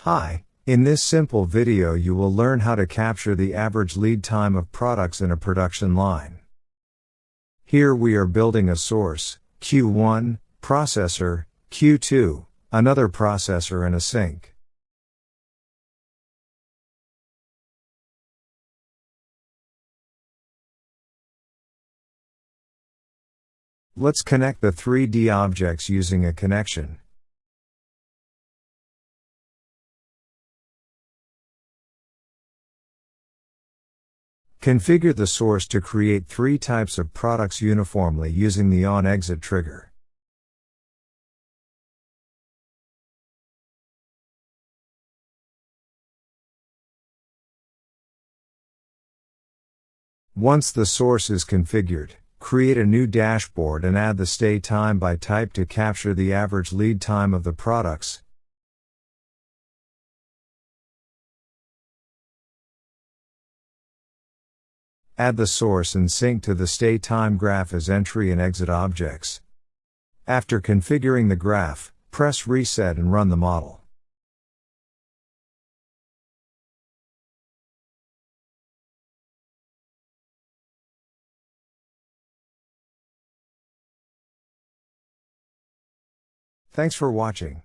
Hi, in this simple video you will learn how to capture the average lead time of products in a production line. Here we are building a source, Q1, processor, Q2, another processor and a sink. Let's connect the 3D objects using a connection. Configure the source to create three types of products uniformly using the on-exit trigger. Once the source is configured, create a new dashboard and add the stay time by type to capture the average lead time of the products. Add the source and sink to the stay time graph as entry and exit objects. After configuring the graph, press reset and run the model. Thanks for watching.